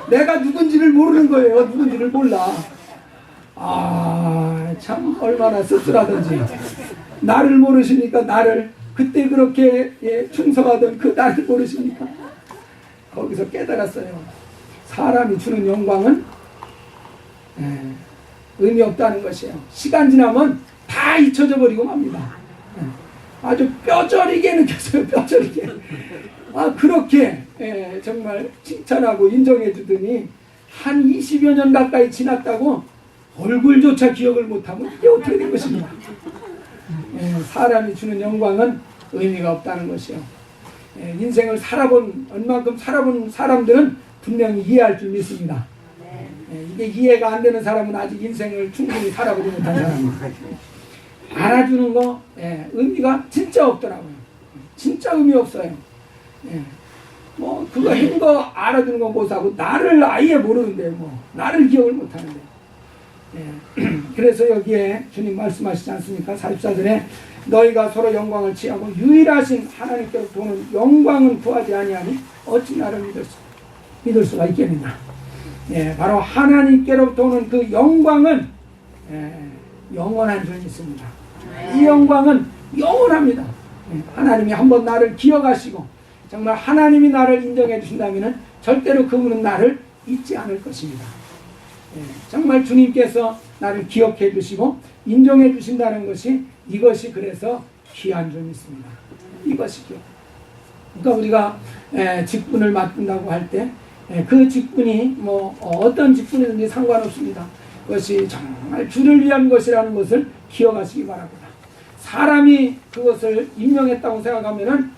내가 누군지를 모르는 거예요. 누군지를 몰라. 참 얼마나 씁쓸하던지. 나를 모르시니까, 나를 그때 그렇게 충성하던 그 나를 모르시니까. 거기서 깨달았어요. 사람이 주는 영광은 의미 없다는 것이에요. 시간 지나면 다 잊혀져 버리고 맙니다. 아주 뼈저리게 느꼈어요. 뼈저리게. 그렇게 정말 칭찬하고 인정해 주더니 한 20여 년 가까이 지났다고 얼굴조차 기억을 못하면 이게 어떻게 된 것입니까? 사람이 주는 영광은 의미가 없다는 것이요. 인생을 얼만큼 살아본 사람들은 분명히 이해할 줄 믿습니다. 이게 이해가 안 되는 사람은 아직 인생을 충분히 살아보지 못한 사람입니다. 알아주는 거 의미가 진짜 없더라고요. 진짜 의미 없어요. 뭐 그거 한 거 알아주는 거 못하고 나를 아예 모르는데 나를 기억을 못하는데. 그래서 여기에 주님 말씀하시지 않습니까? 44절에 너희가 서로 영광을 취하고 유일하신 하나님께로부터 오는 영광은 구하지 아니하니 어찌 나를 믿을 수가 있겠느냐. 바로 하나님께로부터 오는 그 영광은 영원한 존이 있습니다. 이 영광은 영원합니다. 하나님이 한번 나를 기억하시고 정말 하나님이 나를 인정해 주신다면 절대로 그분은 나를 잊지 않을 것입니다. 정말 주님께서 나를 기억해 주시고 인정해 주신다는 것이 이것이 그래서 귀한 점이 있습니다. 이것이죠. 그러니까 우리가 직분을 맡는다고 할 때 그 직분이 어떤 직분이든지 상관없습니다. 그것이 정말 주를 위한 것이라는 것을 기억하시기 바랍니다. 사람이 그것을 임명했다고 생각하면은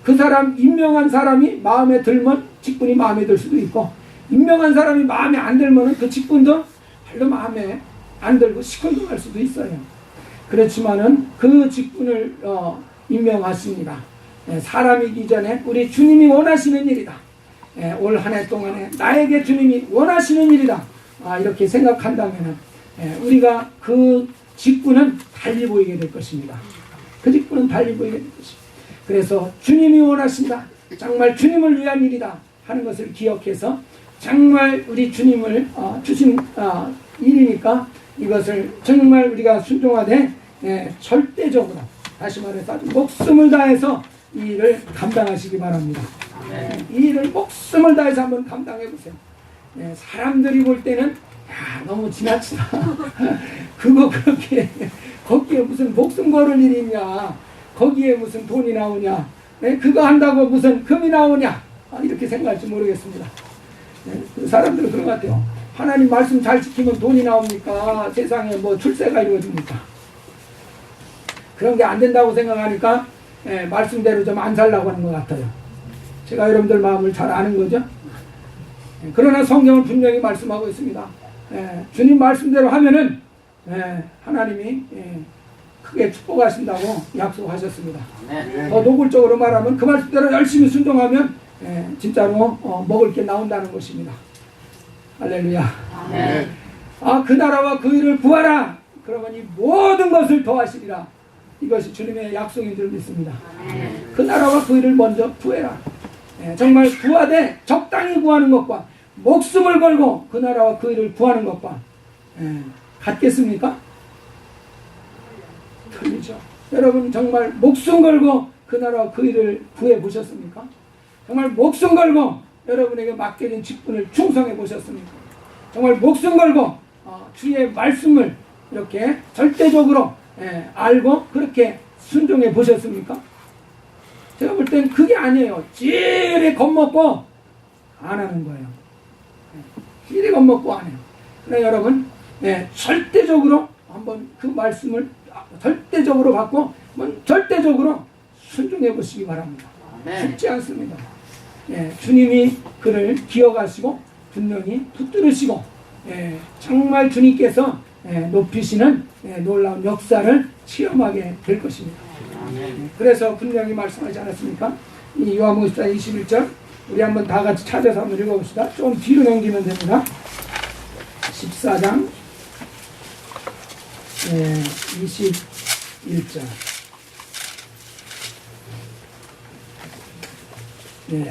그 사람 임명한 사람이 마음에 들면 직분이 마음에 들 수도 있고 임명한 사람이 마음에 안 들면은 그 직분도 별로 마음에 안 들고 시큰둥할 수도 있어요. 그렇지만은 그 직분을 임명하십니다. 사람이기 전에 우리 주님이 원하시는 일이다. 올 한 해 동안에 나에게 주님이 원하시는 일이다. 이렇게 생각한다면 우리가 그 직분은 달리 보이게 될 것입니다. 그 직분은 달리 보이게 될 것입니다. 그래서 주님이 원하신다. 정말 주님을 위한 일이다 하는 것을 기억해서 정말 우리 주님을 주신 일이니까 이것을 정말 우리가 순종하되 절대적으로 다시 말해서 아주 목숨을 다해서 이 일을 감당하시기 바랍니다. 이 일을 목숨을 다해서 한번 감당해 보세요. 사람들이 볼 때는 야, 너무 지나치다. 그거 그렇게 거기에 무슨 목숨 걸을 일이 있냐. 거기에 무슨 돈이 나오냐. 그거 한다고 무슨 금이 나오냐. 이렇게 생각할지 모르겠습니다. 그 사람들은 그런 것 같아요. 하나님 말씀 잘 지키면 돈이 나옵니까? 세상에 뭐 출세가 이루어집니까? 그런 게 안 된다고 생각하니까 말씀대로 좀 안 살라고 하는 것 같아요. 제가 여러분들 마음을 잘 아는 거죠. 그러나 성경은 분명히 말씀하고 있습니다. 주님 말씀대로 하면은 하나님이 크게 축복하신다고 약속하셨습니다. 더 노골적으로 말하면 그 말씀대로 열심히 순종하면 진짜로 먹을 게 나온다는 것입니다. 할렐루야. 그 나라와 그 일을 구하라. 그러면 이 모든 것을 더하시리라. 이것이 주님의 약속인 줄 믿습니다. 그 나라와 그 일을 먼저 구해라. 정말 구하되 적당히 구하는 것과 목숨을 걸고 그 나라와 그 일을 구하는 것과 같겠습니까? 틀리죠. 여러분 정말 목숨 걸고 그 나라와 그 일을 구해 보셨습니까? 정말 목숨 걸고 여러분에게 맡겨진 직분을 충성해 보셨습니까? 정말 목숨 걸고 주의 말씀을 이렇게 절대적으로 알고 그렇게 순종해 보셨습니까? 제가 볼 땐 그게 아니에요. 찌리 겁먹고 안 하는 거예요. 찌리 겁먹고 안 해요. 그러나 여러분 절대적으로 한번 그 말씀을 절대적으로 갖고 절대적으로 순종해 보시기 바랍니다. 쉽지 않습니다. 주님이 그를 기억하시고 분명히 붙들으시고 정말 주님께서 높이시는 놀라운 역사를 체험하게 될 것입니다. 그래서 분명히 말씀하지 않았습니까? 이 요한복음 21절 우리 한번 다 같이 찾아서 한번 읽어봅시다. 좀 뒤로 넘기면 됩니다. 14장 21절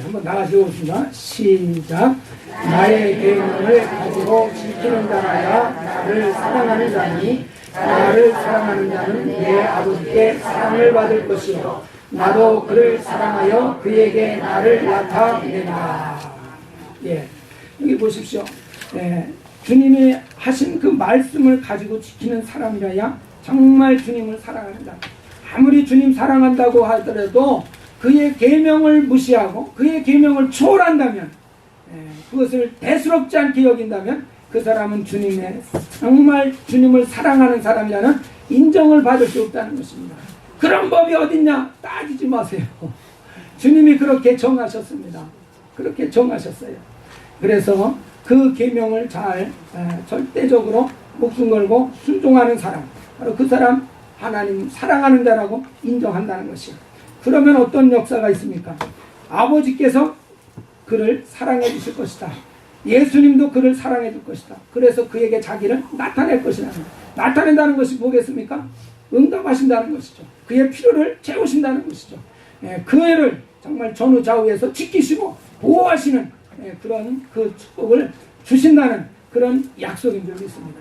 한번 다 같이 읽어봅시다. 시작. 나의 계명을 가지고 지키는 자라야 나를 사랑하는 자니 나를 사랑하는 자는 내 아버지께 사랑을 받을 것이요 나도 그를 사랑하여 그에게 나를 나타내리라. 여기 보십시오. 주님이 하신 그 말씀을 가지고 지키는 사람이라야 정말 주님을 사랑하는 자. 아무리 주님 사랑한다고 하더라도 그의 계명을 무시하고 그의 계명을 초월한다면 그것을 대수롭지 않게 여긴다면 그 사람은 정말 주님을 사랑하는 사람이라는 인정을 받을 수 없다는 것입니다. 그런 법이 어딨냐? 따지지 마세요. 주님이 그렇게 정하셨습니다. 그렇게 정하셨어요. 그래서 그 계명을 잘 절대적으로 목숨 걸고 순종하는 사람, 바로 그 사람 하나님 사랑하는 자라고 인정한다는 것이요. 그러면 어떤 역사가 있습니까? 아버지께서 그를 사랑해 주실 것이다. 예수님도 그를 사랑해 줄 것이다. 그래서 그에게 자기를 나타낼 것이다. 나타낸다는 것이 뭐겠습니까? 응답하신다는 것이죠. 그의 필요를 채우신다는 것이죠. 그 애를 정말 전후좌우에서 지키시고 보호하시는 그런 그 축복을 주신다는 그런 약속인 줄 믿습니다.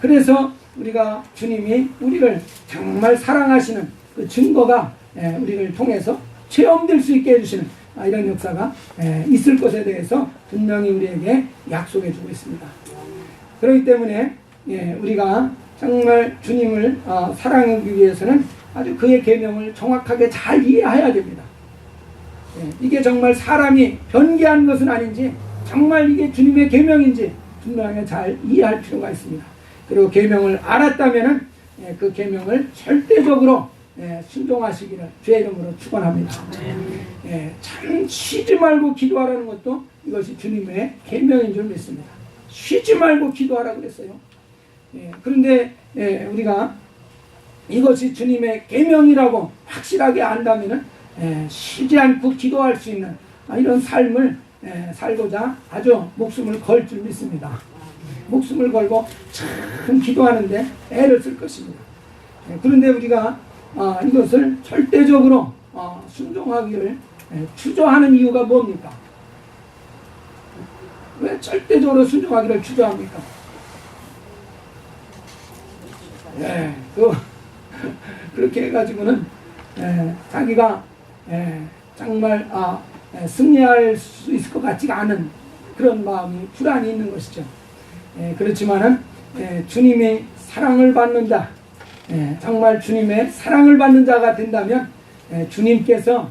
그래서 우리가 주님이 우리를 정말 사랑하시는 그 증거가 우리를 통해서 체험될 수 있게 해주시는 이런 역사가 있을 것에 대해서 분명히 우리에게 약속해 주고 있습니다. 그렇기 때문에 우리가 정말 주님을 사랑하기 위해서는 아주 그의 계명을 정확하게 잘 이해해야 됩니다. 이게 정말 사람이 변개한 것은 아닌지 정말 이게 주님의 계명인지 분명하게 잘 이해할 필요가 있습니다. 그리고 계명을 알았다면 그 계명을 절대적으로 순종하시기를 주의 이름으로 축원합니다. 참 쉬지 말고 기도하라는 것도 이것이 주님의 계명인 줄 믿습니다. 쉬지 말고 기도하라고 그랬어요. 그런데 우리가 이것이 주님의 계명이라고 확실하게 안다면 쉬지 않고 기도할 수 있는 이런 삶을 살고자 아주 목숨을 걸 줄 믿습니다. 목숨을 걸고 참 기도하는데 애를 쓸 것입니다. 그런데 우리가 이것을 절대적으로 순종하기를 주저하는 이유가 뭡니까? 왜 절대적으로 순종하기를 주저합니까? 그렇게 해가지고는 자기가 정말 승리할 수 있을 것 같지가 않은 그런 마음이 불안이 있는 것이죠. 그렇지만은 주님의 사랑을 받는 자, 정말 주님의 사랑을 받는 자가 된다면 주님께서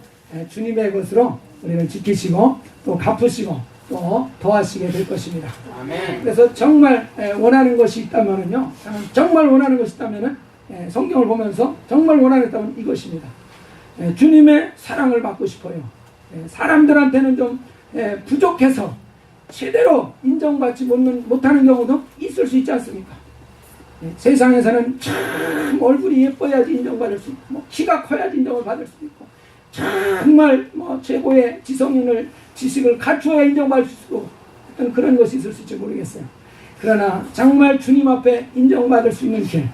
주님의 것으로 우리를 지키시고 또 갚으시고 또 더하시게 될 것입니다. 아멘. 그래서 정말 원하는 것이 있다면은요, 정말 원하는 것이 있다면은 성경을 보면서 정말 원하는 게 있다면 이것입니다. 주님의 사랑을 받고 싶어요. 사람들한테는 좀 부족해서 제대로 인정받지 못하는 경우도 있을 수 있지 않습니까? 세상에서는 참 얼굴이 예뻐야지 인정받을 수 있고, 키가 커야지 인정을 받을 수 있고, 정말 최고의 지식을 갖추어야 인정받을 수 있고, 어떤 그런 것이 있을 수 있을지 모르겠어요. 그러나 정말 주님 앞에 인정받을 수 있는 길,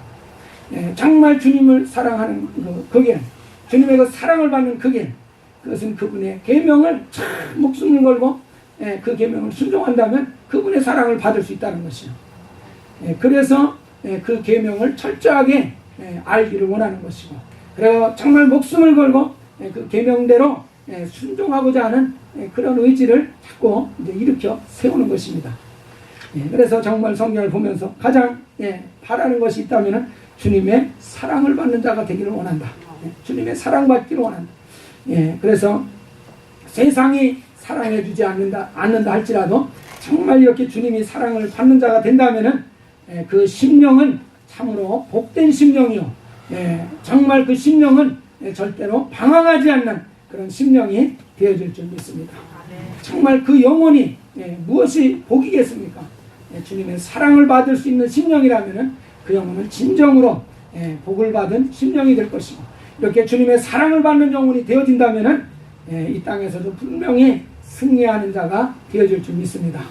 정말 주님을 사랑하는 그 길, 주님의 그 사랑을 받는 그 길, 그것은 그분의 계명을 참 목숨을 걸고 그 계명을 순종한다면 그분의 사랑을 받을 수 있다는 것이요. 그래서 그 계명을 철저하게 알기를 원하는 것이고, 그리고 정말 목숨을 걸고 그 계명대로 순종하고자 하는 그런 의지를 자꾸 이제 일으켜 세우는 것입니다. 그래서 정말 성경을 보면서 가장 바라는 것이 있다면 주님의 사랑을 받는 자가 되기를 원한다. 주님의 사랑받기를 원한다. 그래서 세상이 사랑해주지 않는다 할지라도 정말 이렇게 주님이 사랑을 받는 자가 된다면은 그 심령은 참으로 복된 심령이요. 정말 그 심령은 절대로 방황하지 않는 그런 심령이 되어질 줄 믿습니다. 정말 그 영혼이 무엇이 복이겠습니까? 주님의 사랑을 받을 수 있는 심령이라면은 그 영혼은 진정으로 복을 받은 심령이 될 것이고, 이렇게 주님의 사랑을 받는 영혼이 되어진다면은 이 땅에서도 분명히 승리하는 자가 되어질 줄 믿습니다.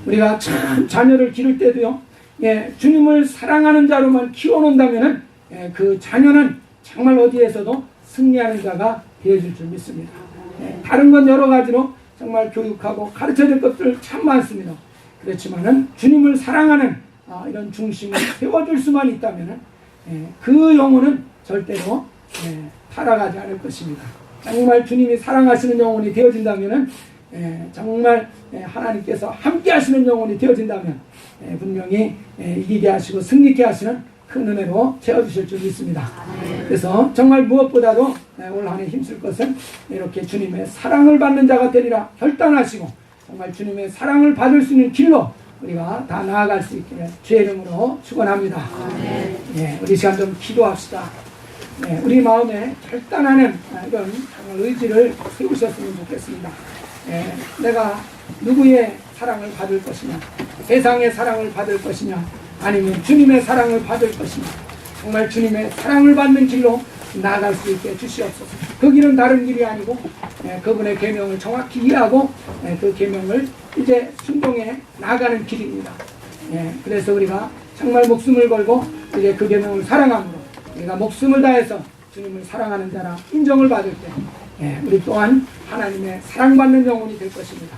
우리가 참 자녀를 기를 때도요, 주님을 사랑하는 자로만 키워놓는다면은 그 자녀는 정말 어디에서도 승리하는 자가 되어질 줄 믿습니다. 다른 건 여러 가지로 정말 교육하고 가르쳐야 될 것들 참 많습니다. 그렇지만은 주님을 사랑하는 이런 중심을 세워줄 수만 있다면은 그 영혼은 절대로 타락하지 않을 것입니다. 정말 주님이 사랑하시는 영혼이 되어진다면은 정말 하나님께서 함께 하시는 영혼이 되어진다면 분명히 이기게 하시고 승리케 하시는 큰 은혜로 채워주실 줄 믿습니다. 그래서 정말 무엇보다도 올 한 해 힘쓸 것은 이렇게 주님의 사랑을 받는 자가 되리라 결단하시고 정말 주님의 사랑을 받을 수 있는 길로 우리가 다 나아갈 수 있기를 주의 이름으로 축원합니다. 우리 시간 좀 기도합시다. 우리 마음에 결단하는 이런 의지를 세우셨으면 좋겠습니다. 내가 누구의 사랑을 받을 것이냐, 세상의 사랑을 받을 것이냐, 아니면 주님의 사랑을 받을 것이냐, 정말 주님의 사랑을 받는 길로 나아갈 수 있게 주시옵소서. 그 길은 다른 길이 아니고 그분의 계명을 정확히 이해하고 그 계명을 이제 순종해 나아가는 길입니다. 그래서 우리가 정말 목숨을 걸고 이제 그 계명을 사랑함으로 우리가 목숨을 다해서 주님을 사랑하는 자라 인정을 받을 때 우리 또한 하나님의 사랑받는 영혼이 될 것입니다.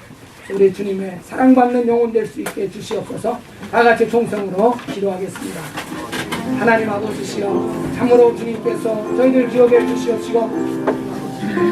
우리 주님의 사랑받는 영혼 될 수 있게 주시옵소서. 다 같이 통성으로 기도하겠습니다. 하나님 아버지시여, 참으로 주님께서 저희들 기억해 주시옵시고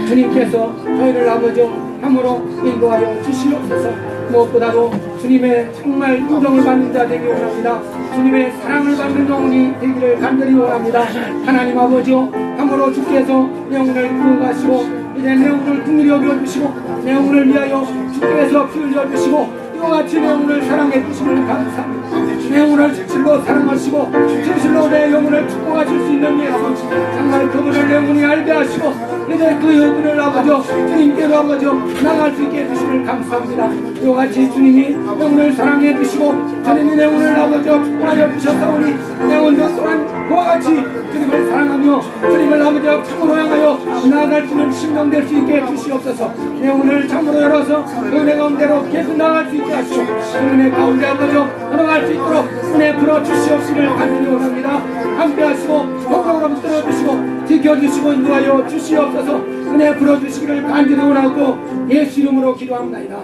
주님께서 저희를 아버지 함으로 인도하여 주시옵소서. 무엇보다도 주님의 정말 인정을 받는 자 되기 원합니다. 주님의 사랑을 받는 영혼이 되기를 간절히 원합니다. 하나님 아버지요, 함으로 주께서 내 영혼을 구원하시고 이제 내 영혼을 긍휼히 여겨주시고 내 영혼을 위하여 주께서 피 흘려주시고 이와 같이 내 영혼을 사랑해 주심을 감사합니다. 내 영혼을 진실로 사랑하시고 진실로 내 영혼을 축복하실 수 있는 예수, 정말 그분을 내 영혼이 알게 하시고 이제 그 영혼을 아버지요 주님께로 아버지요 나갈 수 있게 해주심을 감사합니다. 이와 같이 주님이 영혼을 사랑해 주시고 주님이 내 영혼을 아버지요 축복하여 주셨사오니 내 영혼도 또한 그와 같이 주님을 사랑하며 주님을 아버지요 참으로 향하여 나아갈 수 있는 심령 될 수 있게 해주시옵소서. 내 영혼을 참으로 열어서 그 은혜 가운데로 계속 나아갈 수 있게 하시고 그 은혜 가운데 아버지요 걸어갈 수 있도록 은혜 풀어주시옵시길 간절히 원합니다. 함께 하시고 건강으로 붙들어주시고 지켜주시고 인도하여 주시옵소서. 은혜 풀어주시기를 간절히 원하고 예수 이름으로 기도합니다.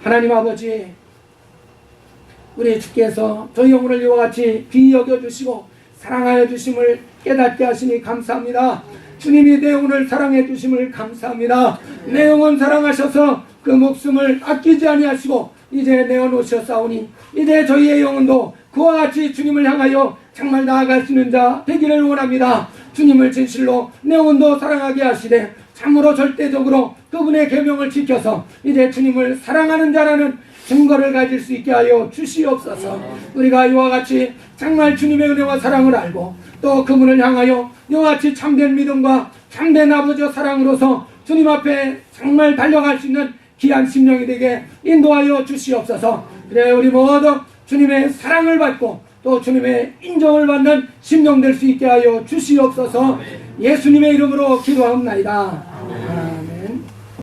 하나님 아버지, 우리 주께서 저희 영혼을 이와 같이 귀히 여겨주시고 사랑하여 주심을 깨닫게 하시니 감사합니다. 주님이 내 영혼을 사랑해 주심을 감사합니다. 내 영혼 사랑하셔서 그 목숨을 아끼지 아니하시고 이제 내어놓으셨사오니 이제 저희의 영혼도 그와 같이 주님을 향하여 정말 나아갈 수 있는 자 되기를 원합니다. 주님을 진실로 내 영혼도 사랑하게 하시되 참으로 절대적으로 그분의 계명을 지켜서 이제 주님을 사랑하는 자라는 증거를 가질 수 있게 하여 주시옵소서. 우리가 이와 같이 정말 주님의 은혜와 사랑을 알고 또 그분을 향하여 이와 같이 참된 믿음과 참된 아버지의 사랑으로서 주님 앞에 정말 달려갈 수 있는 귀한 심령이 되게 인도하여 주시옵소서. 그래 우리 모두 주님의 사랑을 받고 또 주님의 인정을 받는 심령 될 수 있게 하여 주시옵소서. 예수님의 이름으로 기도하옵나이다.